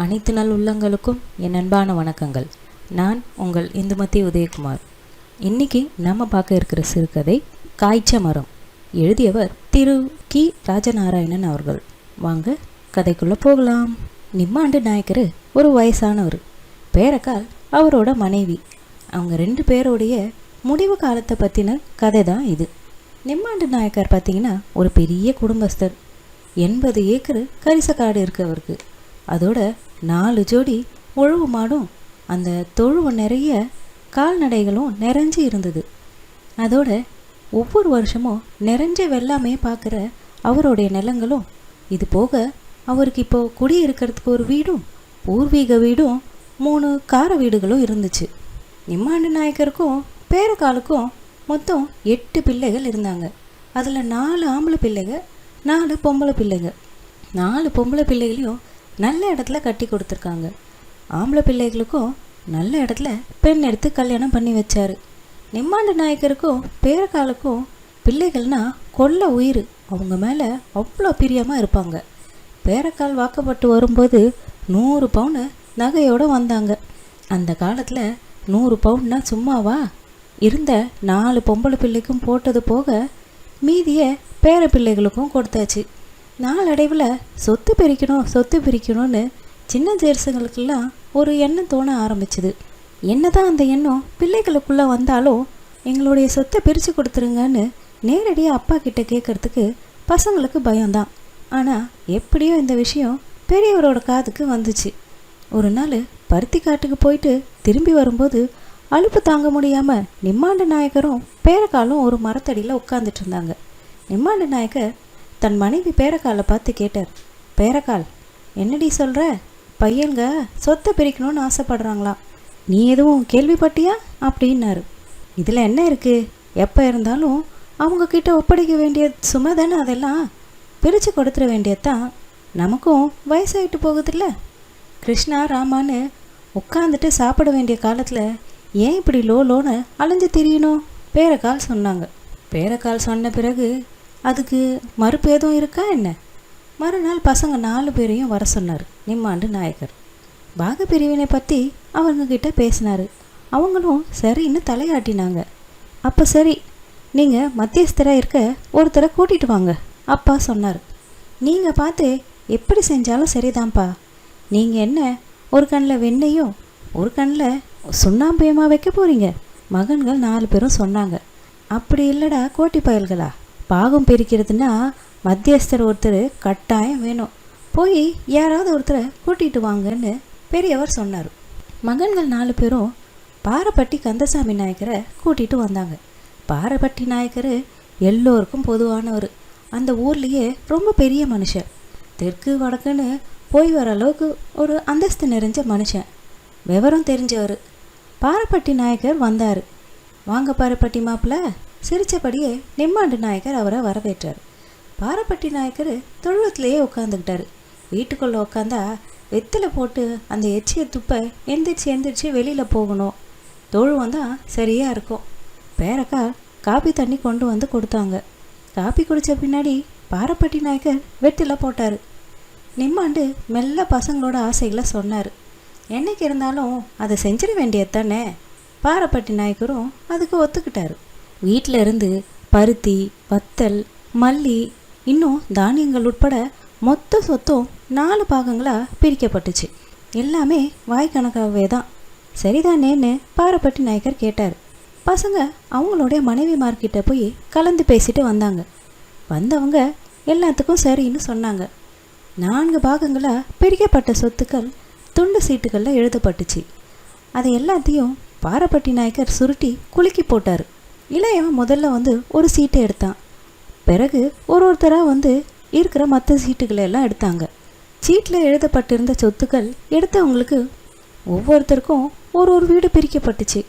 அனைத்து நல் உள்ளங்களுக்கும் என் அன்பான வணக்கங்கள். நான் உங்கள் இந்துமதி உதயகுமார். இன்னைக்கு நம்ம பார்க்க இருக்கிற சிறுகதை காய்ச்ச மரம். எழுதியவர் திரு கி ராஜநாராயணன் அவர்கள். வாங்க கதைக்குள்ளே போகலாம். நிம்மாண்டு நாயக்கர் ஒரு வயசானவர். பேரக்கால் அவரோட மனைவி. அவங்க 2 பேரோடைய முடிவு காலத்தை பற்றின கதை தான் இது. நிம்மாண்டு நாயக்கர் பார்த்தீங்கன்னா ஒரு பெரிய குடும்பஸ்தர். 80 ஏக்கர் கரிசக்காடு இருக்கு அவருக்கு. அதோட 4 ஜோடி உழவு மாடும் அந்த தொழுவ நிறைய கால்நடைகளும் நிறைஞ்சு இருந்தது. அதோட ஒவ்வொரு வருஷமும் நிறைஞ்ச வெள்ளாமையை பார்க்குற அவருடைய நிலங்களும், இது போக அவருக்கு இப்போ குடியிருக்கிறதுக்கு ஒரு வீடும் பூர்வீக வீடும் 3 கார வீடுகளும் இருந்துச்சு. நிம்மாண்டு நாயக்கருக்கும் பேரக்காலுக்கும் மொத்தம் 8 பிள்ளைகள் இருந்தாங்க. அதில் 4 ஆம்பளை பிள்ளைகள், 4 பொம்பளை பிள்ளைங்க. 4 பொம்பளை பிள்ளைகளையும் நல்ல இடத்துல கட்டி கொடுத்துருக்காங்க. ஆம்பளை பிள்ளைகளுக்கும் நல்ல இடத்துல பெண் எடுத்து கல்யாணம் பண்ணி வச்சாரு. நிம்மாண்டு நாயக்கருக்கும் பேரக்காலுக்கும் பிள்ளைகள்னா கொல்ல உயிர். அவங்க மேலே அவ்வளோ பிரியமாக இருப்பாங்க. பேரக்கால் வாக்கப்பட்டு வரும்போது 100 பவுன் நகையோடு வந்தாங்க. அந்த காலத்தில் 100 பவுன்னா சும்மாவா? இருந்த 4 பொம்பளை பிள்ளைக்கும் போட்டது போக மீதியை பேர பிள்ளைகளுக்கும் கொடுத்தாச்சு. நாளடைவில் சொத்து பிரிக்கணும்னு சின்ன ஜெர்சுங்களுக்கெல்லாம் ஒரு எண்ணம் தோண ஆரம்பிச்சுது. என்னதான் அந்த எண்ணம் பிள்ளைகளுக்குள்ளே வந்தாலும் எங்களுடைய சொத்தை பிரித்து கொடுத்துருங்கன்னு நேரடியாக அப்பா கிட்ட கேட்கறதுக்கு பசங்களுக்கு பயம்தான். ஆனால் எப்படியோ இந்த விஷயம் பெரியவரோட காதுக்கு வந்துச்சு. ஒரு நாள் பருத்தி காட்டுக்கு போயிட்டு திரும்பி வரும்போது அலுப்பு தாங்க முடியாமல் நிம்மாண்டு நாயக்கரும் பேரக்காலும் ஒரு மரத்தடியில் உட்காந்துட்டு இருந்தாங்க. நிம்மாண்டு நாயக்கர் தன் மனைவி பேரக்காலை பார்த்து கேட்டார். பேரக்கால், என்னடி சொல்கிற? பையன்க சொத்தை பிரிக்கணும்னு ஆசைப்படுறாங்களாம். நீ எதுவும் கேள்விப்பட்டியா அப்படின்னாரு. இதில் என்ன இருக்குது? எப்போ இருந்தாலும் அவங்கக்கிட்ட ஒப்படைக்க வேண்டிய சுமை தானே, அதெல்லாம் பிரித்து கொடுத்துட வேண்டியதுதான். நமக்கும் வயசாகிட்டு போகுதில்ல. கிருஷ்ணா ராமான்னு உட்காந்துட்டு சாப்பிட வேண்டிய காலத்தில் ஏன் இப்படி லோன்னு அலைஞ்சு திரியணும்? பேரக்கால் சொன்னாங்க. பேரக்கால் சொன்ன பிறகு அதுக்கு மறுப்பு எதுவும் இருக்கா என்ன? மறுநாள் பசங்க 4 பேரையும் வர சொன்னார் நிம்மாண்டு நாயக்கர். பாக பிரிவினை பற்றி அவங்கக்கிட்ட பேசினார். அவங்களும் சரின்னு தலையாட்டினாங்க. அப்போ சரி, நீங்கள் மத்தியஸ்தராக இருக்க ஒருத்தரை கூட்டிகிட்டு வாங்க அப்பா சொன்னார். நீங்கள் பார்த்து எப்படி செஞ்சாலும் சரிதான்ப்பா. நீங்கள் என்ன ஒரு கண்ணில் வெண்ணையும் ஒரு கண்ணில் சுண்ணாம்பையுமா வைக்க போகிறீங்க? மகன்கள் 4 பேரும் சொன்னாங்க. அப்படி இல்லைடா கோட்டி பயல்களா, பாகம் பிரிக்கிறதுனா மத்தியஸ்தர் ஒருத்தர் கட்டாயம் வேணும். போய் யாராவது ஒருத்தரை கூட்டிகிட்டு வாங்கன்னு பெரியவர் சொன்னார். மகன்கள் 4 பேரும் பாறைப்பட்டி கந்தசாமி நாயக்கரை கூட்டிகிட்டு வந்தாங்க. பாறைப்பட்டி நாயக்கர் எல்லோருக்கும் பொதுவானவர். அந்த ஊர்லேயே ரொம்ப பெரிய மனுஷன். தெற்கு வடக்குன்னு போய் வர அளவுக்கு ஒரு அந்தஸ்து நிறைஞ்ச மனுஷன். விவரம் தெரிஞ்சவர். பாறைப்பட்டி நாயக்கர் வந்தார். வாங்க பாறைப்பட்டி மாப்பிள்ள. சிரித்தபடியே நிம்மாண்டு நாயக்கர் அவரை வரவேற்றார். பாறைப்பட்டி நாயக்கர் தொழுவத்திலேயே உட்காந்துக்கிட்டாரு. வீட்டுக்குள்ளே உட்காந்தா வெத்தில போட்டு அந்த எச்சியை துப்ப எந்திரிச்சு வெளியில் போகணும். தொழுவம் தான் சரியாக இருக்கும். பேரக்கால் காப்பி தண்ணி கொண்டு வந்து கொடுத்தாங்க. காப்பி குடித்த பின்னாடி பாறைப்பட்டி நாயக்கர் வெத்தில போட்டார். நிம்மாண்டு மெல்ல பசங்களோட ஆசைகளை சொன்னார். என்னைக்கு இருந்தாலும் அதை செஞ்சிட வேண்டியது தானே. பாறைப்பட்டி நாயக்கரும் அதுக்கு ஒத்துக்கிட்டாரு. வீட்டில் இருந்து பருத்தி, வத்தல், மல்லி, இன்னும் தானியங்கள் உட்பட மொத்த சொத்தும் 4 பாகங்களாக பிரிக்கப்பட்டுச்சு. எல்லாமே வாய்க்கணக்காகவே தான். சரிதானேன்னு பாறைப்பட்டி நாயக்கர் கேட்டார். பசங்க அவங்களுடைய மனைவிமார்கிட்ட போய் கலந்து பேசிட்டு வந்தாங்க. வந்தவங்க எல்லாத்துக்கும் சரின்னு சொன்னாங்க. 4 பாகங்களாக பிரிக்கப்பட்ட சொத்துக்கள் துண்டு சீட்டுகளில் எழுதப்பட்டுச்சு. அதை எல்லாத்தையும் பாறைப்பட்டி நாயக்கர் சுருட்டி குலுக்கி போட்டார். இளையவன் முதல்ல வந்து ஒரு சீட்டை எடுத்தான். பிறகு ஒருத்தராக இருக்கிற மற்ற சீட்டுகளை எல்லாம் எடுத்தாங்க. சீட்டில் எழுதப்பட்டிருந்த சொத்துக்கள் எடுத்தவங்களுக்கு ஒவ்வொருத்தருக்கும் ஒரு வீடு பிரிக்கப்பட்டுச்சு.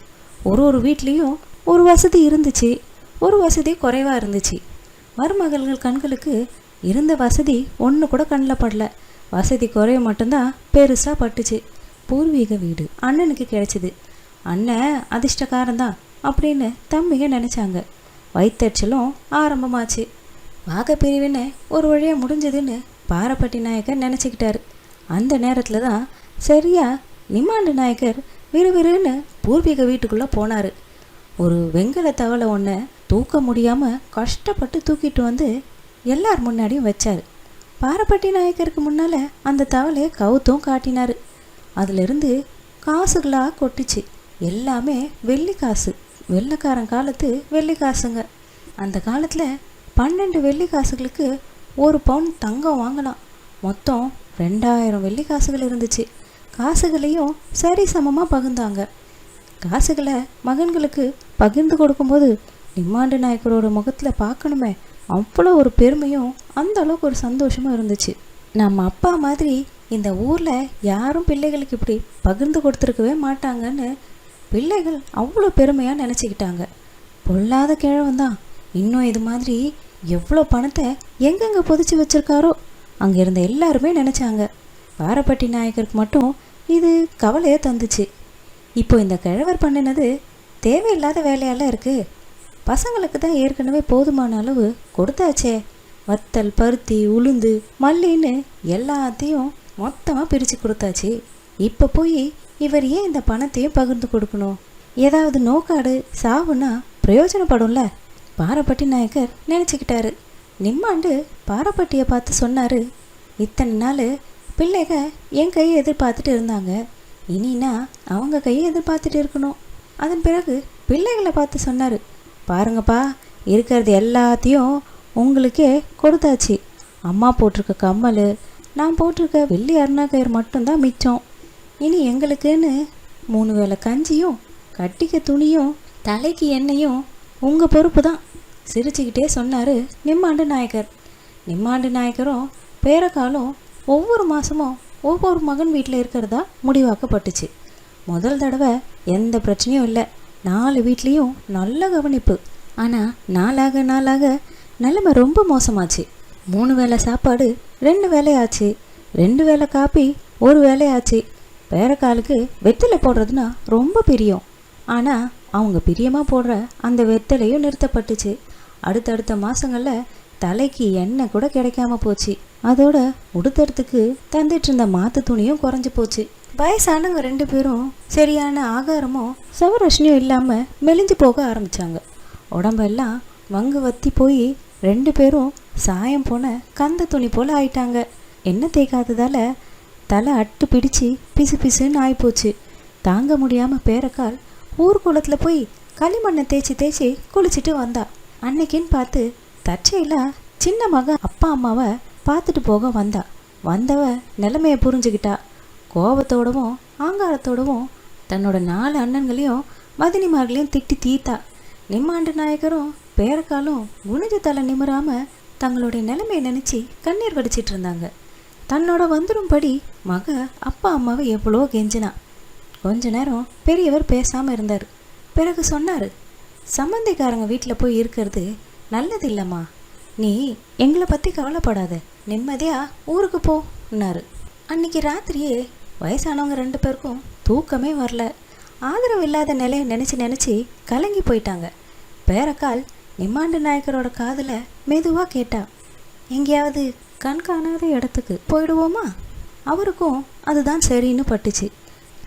ஒரு வீட்லேயும் ஒரு வசதி இருந்துச்சு, ஒரு வசதி குறைவாக இருந்துச்சு. மருமகள்கள் கண்களுக்கு இருந்த வசதி ஒன்று கூட கண்ணில் படல. வசதி குறைய மட்டும்தான் பெருசாக பட்டுச்சு. பூர்வீக வீடு அண்ணனுக்கு கிடைச்சிது. அண்ணன் அதிர்ஷ்டக்காரன்தான் அப்படின்னு தம்பிங்க நினச்சாங்க. வயிற்றுச்சலும் ஆரம்பமாச்சு. வாக பிரிவினை ஒரு வழியாக முடிஞ்சதுன்னு பாறைப்பட்டி நாயக்கர் நினச்சிக்கிட்டாரு. அந்த நேரத்தில் தான் சரியா நிம்மாண்டு நாயக்கர் விறுவிறுன்னு பூர்வீக வீட்டுக்குள்ளே போனார். ஒரு வெங்கல தவளை ஒன்றை தூக்க முடியாமல் கஷ்டப்பட்டு தூக்கிட்டு வந்து எல்லார் முன்னாடியும் வச்சார். பாரப்பட்டி நாயக்கருக்கு முன்னால் அந்த தவளையை கவுத்தும் காட்டினார். அதிலிருந்து காசுகளாக கொட்டுச்சு. எல்லாமே வெள்ளி காசு, வெள்ளைக்காரன் காலத்து வெள்ளி காசுங்க. அந்த காலத்தில் 12 வெள்ளி காசுகளுக்கு 1 பவுன் தங்கம் வாங்கலாம். மொத்தம் 2000 வெள்ளி காசுகள் இருந்துச்சு. காசுகளையும் சரி சமமாக பகிர்ந்தாங்க. காசுகளை மகன்களுக்கு பகிர்ந்து கொடுக்கும்போது நிம்மாண்டு நாயக்கரோட முகத்தில் பார்க்கணுமே அவ்வளோ ஒரு பெருமையும் அந்த அளவுக்கு ஒரு சந்தோஷமும் இருந்துச்சு. நம்ம அப்பா மாதிரி இந்த ஊரில் யாரும் பிள்ளைகளுக்கு இப்படி பகிர்ந்து கொடுத்துருக்கவே மாட்டாங்கன்னு பிள்ளைகள் அவ்வளோ பெருமையாக நினச்சிக்கிட்டாங்க. பொல்லாத கிழவன் தான் இன்னும் இது மாதிரி எவ்வளோ பணத்தை எங்கெங்கே புதைச்சி வச்சுருக்காரோ அங்கே இருந்த எல்லாருமே நினச்சாங்க. பாரப்பட்டி நாயக்கருக்கு மட்டும் இது கவலையை தந்துச்சு. இப்போ இந்த கிழவர் பண்ணினது தேவையில்லாத வேலையெல்லாம் இருக்குது. பசங்களுக்கு தான் ஏற்கனவே போதுமான அளவு கொடுத்தாச்சே. வத்தல், பருத்தி, உளுந்து, மல்லின்னு எல்லாத்தையும் மொத்தமாக பிரித்து கொடுத்தாச்சு. இப்போ போய் இவர் ஏன் இந்த பணத்தையும் பகிர்ந்து கொடுக்கணும்? ஏதாவது நோக்காடு சாவுன்னா பிரயோஜனப்படும்ல. பாரப்பட்டி நாயக்கர் நினச்சிக்கிட்டாரு. நிம்மாண்டு பாரப்பட்டியை பார்த்து சொன்னார், இத்தனை நாள் பிள்ளைக என் கையை எதிர்பார்த்துட்டு இருந்தாங்க, இனினா அவங்க கையை எதிர்பார்த்துட்டு இருக்கணும். அதன் பிறகு பிள்ளைகளை பார்த்து சொன்னார், பாருங்கப்பா, இருக்கிறது எல்லாத்தையும் உங்களுக்கே கொடுத்தாச்சு. அம்மா போட்டிருக்க கம்மல், நான் போட்டிருக்க வெள்ளி அருணாக்கயிறு மட்டும்தான் மிச்சம். இனி எங்களுக்குன்னு 3 வேளை கஞ்சியும் கட்டிக்க துணியும் தலைக்கு எண்ணெயும் உங்கள் பொறுப்பு தான். சிரிச்சுக்கிட்டே சொன்னார் நிம்மாண்டு நாயக்கர். நிம்மாண்டு நாயக்கரும் பேரக்காலும் ஒவ்வொரு மாதமும் ஒவ்வொரு மகன் வீட்டில் இருக்கிறதா முடிவாக்கப்பட்டுச்சு. முதல் தடவை எந்த பிரச்சனையும் இல்லை. 4 வீட்லேயும் நல்ல கவனிப்பு. ஆனால் நாளாக நாளாக நிலைமை ரொம்ப மோசமாச்சு. 3 வேளை சாப்பாடு 2 வேலையாச்சு. 2 வேளை காப்பி 1 வேலையாச்சு. பேரக்காலுக்கு வெத்தலை போடுறதுனா ரொம்ப பிரியம். ஆனால் அவங்க பிரியமாக போடுற அந்த வெத்தலையும் நிறுத்தப்பட்டுச்சு. அடுத்தடுத்த மாதங்களில் தலைக்கு எண்ணெய் கூட கிடைக்காம போச்சு. அதோட உடுத்துறதுக்கு தந்துட்டு இருந்த மாற்று துணியும் குறைஞ்சி போச்சு. வயசானவங்க 2 பேரும் சரியான ஆகாரமும் சவரஷ்ணியும் இல்லாமல் மெலிஞ்சு போக ஆரம்பித்தாங்க. உடம்பெல்லாம் வங்கு வத்தி போய் 2 பேரும் சாயம் போன கந்த துணி போல் ஆயிட்டாங்க. எண்ணெய் தேய்க்காததால் தலை அட்டு பிடிச்சி பிசு பிசுன்னு ஆகிப்போச்சு. தாங்க முடியாமல் பேரக்கால் ஊர்குளத்தில் போய் களிமண்ணை தேய்ச்சி தேய்ச்சி குளிச்சுட்டு வந்தா. அன்னைக்குன்னு பார்த்து தற்செயலாக சின்ன மக அப்பா அம்மாவை பார்த்துட்டு போக வந்தவ நிலைமையை புரிஞ்சுக்கிட்டா. கோபத்தோடவும் ஆங்காரத்தோடவும் தன்னோட 4 அண்ணன்களையும் மதினிமார்களையும் திட்டி தீத்தா. நிம்மாண்டு நாயக்கரும் பேரக்காலும் குனிஞ்ச தலை நிமிராமல் தங்களுடைய நிலைமையை நினச்சி கண்ணீர் வடிச்சிட்டு இருந்தாங்க. தன்னோட வந்துடும்படி மக அப்பா அம்மாவை எவ்வளோ கெஞ்சினா. கொஞ்ச நேரம் பெரியவர் பேசாமல் இருந்தார். பிறகு சொன்னார், சம்பந்திக்காரங்க வீட்டில் போய் இருக்கிறது நல்லது இல்லைம்மா. நீ எங்களை பற்றி கவலைப்படாத, நிம்மதியாக ஊருக்கு போன்னாரு. அன்னைக்கு ராத்திரியே வயசானவங்க 2 பேருக்கும் தூக்கமே வரல. ஆதரவு இல்லாத நிலையை நினச்சி கலங்கி போயிட்டாங்க. பேரக்கால் நிம்மாண்டு நாயக்கரோட காதில் மெதுவாக கேட்டா, எங்கேயாவது கண்காணாத இடத்துக்கு போயிடுவோமா? அவருக்கும் அதுதான் சரின்னு பட்டுச்சு.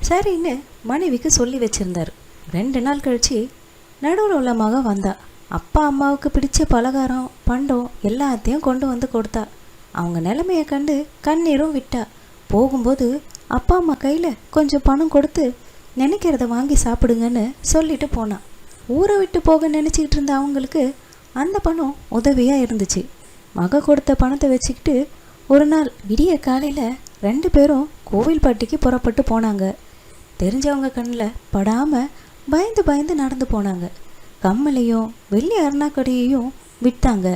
சரின்னு மனைவிக்கு சொல்லி வச்சிருந்தார். 2 நாள் கழிச்சு நடுவில் உள்ள மக வந்தா. அப்பா அம்மாவுக்கு பிடிச்ச பலகாரம் பண்டம் எல்லாத்தையும் கொண்டு வந்து கொடுத்தா. அவங்க நிலைமையை கண்டு கண்ணீரும் விட்டா. போகும்போது அப்பா அம்மா கையில் கொஞ்சம் பணம் கொடுத்து நினைக்கிறத வாங்கி சாப்பிடுங்கன்னு சொல்லிட்டு போனான். ஊரை விட்டு போக நினச்சிக்கிட்டு இருந்த அவங்களுக்கு அந்த பணம் உதவியாக இருந்துச்சு. மக கொடுத்த பணத்தை வச்சுக்கிட்டு ஒரு நாள் விடிய காலையில் 2 பேரும் கோவில்பட்டிக்கு புறப்பட்டு போனாங்க. தெரிஞ்சவங்க கண்ணில் படாமல் பயந்து பயந்து நடந்து போனாங்க. கம்மலையும் வெள்ளி அருணாக்கடியையும் விட்டாங்க.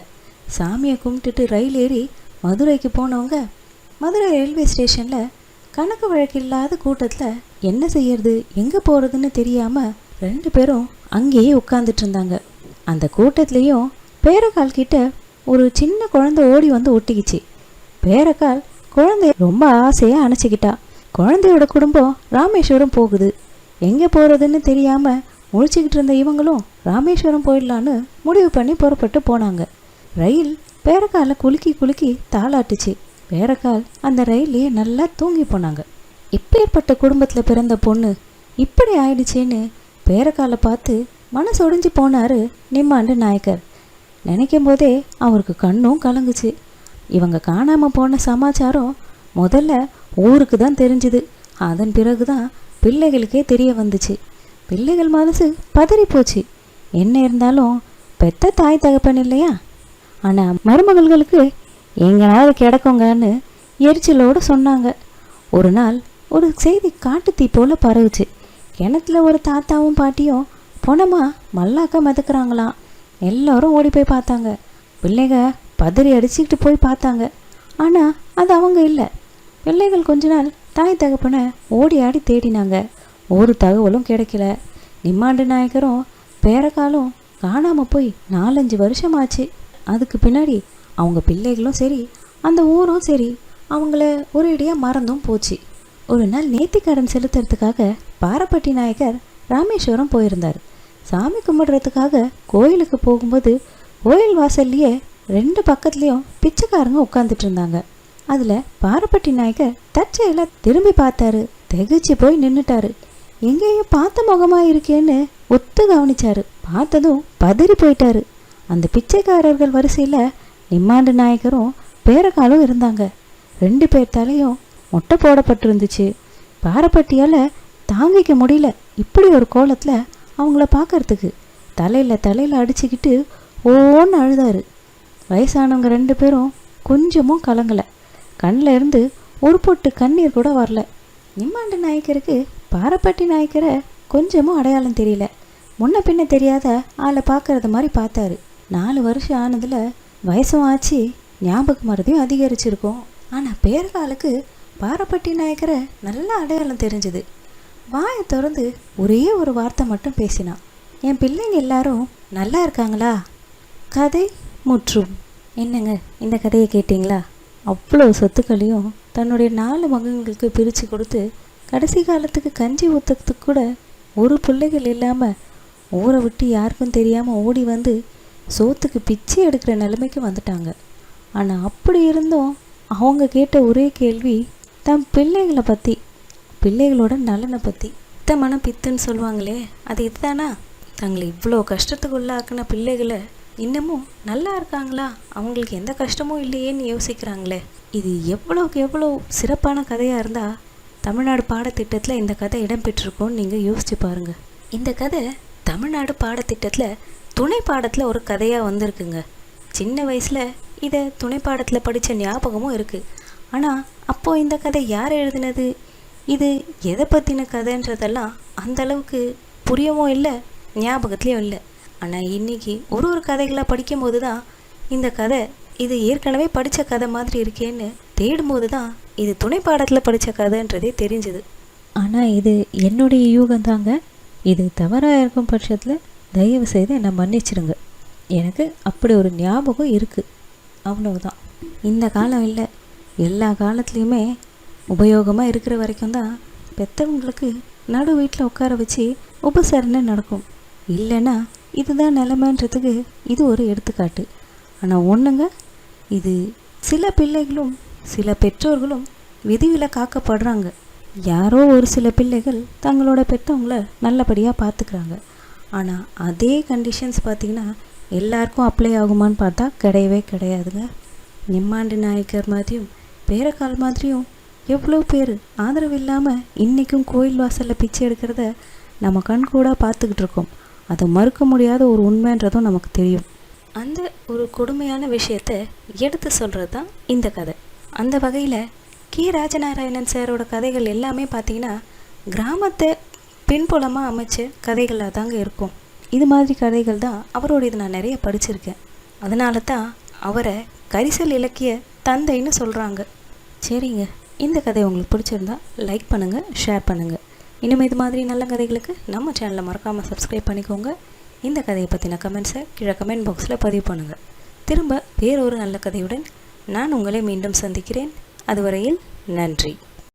சாமியை கும்பிட்டுட்டு ரயில் ஏறி மதுரைக்கு போனவங்க மதுரை ரயில்வே ஸ்டேஷனில் கணக்கு வழக்கு இல்லாத கூட்டத்தில் என்ன செய்யறது எங்கே போகிறதுன்னு தெரியாமல் 2 பேரும் அங்கேயே உட்காந்துட்டு இருந்தாங்க. அந்த கூட்டத்துலேயும் பேரக்கால் கிட்ட ஒரு சின்ன குழந்தை ஓடி வந்து ஒட்டிக்கிச்சு. பேரக்கால் குழந்தைய ரொம்ப ஆசையாக அணைச்சிக்கிட்டா. குழந்தையோட குடும்பம் ராமேஸ்வரம் போகுது. எங்கே போகிறதுன்னு தெரியாமல் முழிச்சிக்கிட்டு இருந்த இவங்களும் ராமேஸ்வரம் போயிடலான்னு முடிவு பண்ணி புறப்பட்டு போனாங்க. ரயில் பேரக்கால குலுக்கி குலுக்கி தாளாட்டுச்சு. பேரக்கால் அந்த ரயிலே நல்லா தூங்கி போனாங்க. இப்பேற்பட்ட குடும்பத்தில் பிறந்த பொண்ணு இப்படி ஆயிடுச்சேன்னு பேரக்காலை பார்த்து மனசு ஒடிஞ்சு போனார் நிம்மாண்டு நாயக்கர். நினைக்கும் போதே அவருக்கு கண்ணும் கலங்குச்சு. இவங்க காணாமல் போன சமாச்சாரம் முதல்ல ஊருக்கு தான் தெரிஞ்சுது. அதன் பிறகு தான் பிள்ளைகளுக்கே தெரிய வந்துச்சு. பிள்ளைகள் மனசு பதறி போச்சு. என்ன இருந்தாலும் பெத்த தாய் தகப்பன் இல்லையா? ஆனால் மருமகள்களுக்கு எங்கேனாவது கிடக்குங்கன்னு எரிச்சலோடு சொன்னாங்க. ஒரு நாள் ஒரு செய்தி காட்டுத்தீ போல் பரவுச்சு. கிணத்துல ஒரு தாத்தாவும் பாட்டியும் பொணமா மல்லாக்க மிதக்குறாங்களாம். எல்லோரும் ஓடி போய் பார்த்தாங்க. பிள்ளைங்க பதறி அடிச்சுக்கிட்டு போய் பார்த்தாங்க. ஆனால் அது அவங்க இல்லை. பிள்ளைகள் கொஞ்ச நாள் தாய் தகப்பனை ஓடி ஆடி தேடினாங்க. ஒரு தகவலும் கிடைக்கல. நிம்மாண்டு நாயக்கரும் பேரக்காலும் காணாமல் போய் 4-5 வருஷம் ஆச்சு. அதுக்கு பின்னாடி அவங்க பிள்ளைகளும் சரி, அந்த ஊரும் சரி, அவங்கள ஒரேடியாக மறந்தும் போச்சு. ஒரு நாள் நேர்த்திக்கடன் செலுத்துறதுக்காக பாரப்பட்டி நாயக்கர் ராமேஸ்வரம் போயிருந்தார். சாமி கும்பிடுறதுக்காக கோயிலுக்கு போகும்போது கோயில் வாசல்லையே 2 பக்கத்துலேயும் பிச்சைக்காரங்க உட்காந்துட்டு இருந்தாங்க. அதில் பாரப்பட்டி நாயக்கர் தற்செயலாக திரும்பி பார்த்தாரு. திகைச்சு போய் நின்றுட்டாரு. எங்கேயோ பார்த்த முகமாக இருக்கேன்னு ஒத்து கவனிச்சாரு. பார்த்ததும் பதறி போயிட்டாரு. அந்த பிச்சைக்காரர்கள் வரிசையில் நிம்மாண்டு நாயக்கரும் பேரக்காலும் இருந்தாங்க. 2 பேர் தலையும் மொட்டை போடப்பட்டிருந்துச்சு. பாரப்பட்டியால் தாங்கிக்க முடியல இப்படி ஒரு கோலத்தில் அவங்கள பார்க்கறதுக்கு. தலையில் அடிச்சுக்கிட்டு ஓன்னு அழுதாரு. வயசானவங்க 2 பேரும் கொஞ்சமும் கலங்கலை. கண்ணில் இருந்து ஒரு பொட்டு கண்ணீர் கூட வரல. நிம்மாண்டு நாயக்கருக்கு பாரப்பட்டி நாயக்கரை கொஞ்சமும் அடையாளம் தெரியல. முன்ன பின்ன தெரியாத ஆளை பார்க்கறது மாதிரி பார்த்தாரு. 4 வருஷம் ஆனதில் வயசும் ஆச்சு, ஞாபக மறதியும் அதிகரிச்சிருக்கும். ஆனால் பேரக்காலுக்கு பாரப்பட்டி நாயக்கரை நல்லா அடையாளம் தெரிஞ்சுது. வாயை திறந்து ஒரே ஒரு வார்த்தை மட்டும் பேசினான். என் பிள்ளைங்க எல்லாரும் நல்லா இருக்காங்களா? கதை முற்றும். என்னங்க, இந்த கதையை கேட்டிங்களா? அவ்வளோ சொத்துக்களையும் தன்னுடைய 4 மகன்களுக்கு பிரித்து கொடுத்து கடைசி காலத்துக்கு கஞ்சி ஊற்றுறதுக்கு கூட ஒரு பிள்ளைகள் இல்லாமல் ஊரை விட்டு யாருக்கும் தெரியாமல் ஓடி வந்து சோத்துக்கு பிச்சை எடுக்கிற நிலைமைக்கு வந்துட்டாங்க. ஆனால் அப்படி இருந்தும் அவங்க கேட்ட ஒரே கேள்வி தன் பிள்ளைகளை பற்றி, பிள்ளைகளோட நலனை பற்றி. பித்தமான பித்துன்னு சொல்லுவாங்களே, அது இதுதானா? தங்களை இவ்வளோ கஷ்டத்துக்கு உள்ளாக்குன பிள்ளைகளை இன்னமும் நல்லா இருக்காங்களா, அவங்களுக்கு எந்த கஷ்டமும் இல்லையேன்னு யோசிக்கிறாங்களே. இது எவ்வளோக்கு எவ்வளோ சிறப்பான கதையாக இருந்தால் தமிழ்நாடு பாடத்திட்டத்தில் இந்த கதை இடம்பெற்றிருக்கோன்னு நீங்கள் யோசிச்சு பாருங்கள். இந்த கதை தமிழ்நாடு பாடத்திட்டத்தில் துணை பாடத்தில் ஒரு கதையாக வந்திருக்குங்க. சின்ன வயசில் இதை துணை பாடத்தில் படித்த ஞாபகமும் இருக்குது. ஆனால் அப்போது இந்த கதை யார் எழுதினது, இது எதை பற்றின கதைன்றதெல்லாம் அந்தளவுக்கு புரியவும் இல்லை, ஞாபகத்துலேயும் இல்லை. ஆனால் இன்றைக்கி ஒரு கதைகளாக படிக்கும்போது தான் இந்த கதை இது ஏற்கனவே படித்த கதை மாதிரி இருக்கேன்னு தேடும்போது தான் இது துணை பாடத்தில் படித்த கதைன்றதே தெரிஞ்சுது. ஆனால் இது என்னுடைய யூகந்தாங்க. இது தவறாக இருக்கும் பட்சத்தில் தயவு செய்து என்னை மன்னிச்சிடுங்க. எனக்கு அப்படி ஒரு ஞாபகம் இருக்குது, அவ்வளவுதான். இந்த காலம் இல்லை, எல்லா காலத்துலேயுமே உபயோகமாக இருக்கிற வரைக்கும் தான் பெற்றவங்களுக்கு நடு வீட்டில் உட்கார வச்சு உபசரணை நடக்கும். இல்லைன்னா இதுதான் நிலைமைன்றதுக்கு இது ஒரு எடுத்துக்காட்டு. ஆனால் ஒன்றுங்க, இது சில பிள்ளைகளும் சில பெற்றோர்களும் விதிவிலக்காக்கப்படுறாங்க. யாரோ ஒரு சில பிள்ளைகள் தங்களோட பெற்றவங்கள நல்லபடியாக பார்த்துக்கிறாங்க. ஆனால் அதே கண்டிஷன்ஸ் பார்த்திங்கன்னா எல்லாருக்கும் அப்ளை ஆகுமான்னு பார்த்தா கிடையவே கிடையாதுங்க. நிம்மாண்டு நாயக்கர் மாதிரியும் பேரக்கால் மாதிரியும் எவ்வளோ பேர் ஆதரவு இல்லாமல் இன்றைக்கும் கோயில் வாசலில் பிச்சை எடுக்கிறத நம்ம கண்கூடாக பார்த்துக்கிட்டு இருக்கோம். அதை மறுக்க முடியாத ஒரு உண்மைன்றதும் நமக்கு தெரியும். அந்த ஒரு கொடுமையான விஷயத்தை எடுத்து சொல்கிறது தான் இந்த கதை. அந்த வகையில் கே ராஜநாராயணன் சாரோட கதைகள் எல்லாமே பார்த்திங்கன்னா கிராமத்தை பின்புலமாக அமைச்ச கதைகளாக தாங்க இருக்கும். இது மாதிரி கதைகள் தான் அவரோடது நான் நிறைய படிச்சிருக்கேன். அதனால தான் அவரை கரிசல் இலக்கிய தந்தைன்னு சொல்கிறாங்க. சரிங்க, இந்த கதை உங்களுக்கு பிடிச்சிருந்தா லைக் பண்ணுங்கள், ஷேர் பண்ணுங்கள். இன்னும் இது மாதிரி நல்ல கதைகளுக்கு நம்ம சேனலை மறக்காமல் சப்ஸ்கிரைப் பண்ணிக்கோங்க. இந்த கதையை பற்றின கமெண்ட்ஸை கீழே கமெண்ட் பாக்ஸில் பதிவு பண்ணுங்கள். திரும்ப வேறொரு நல்ல கதையுடன் நான் உங்களை மீண்டும் சந்திக்கிறேன். அதுவரையில் நன்றி.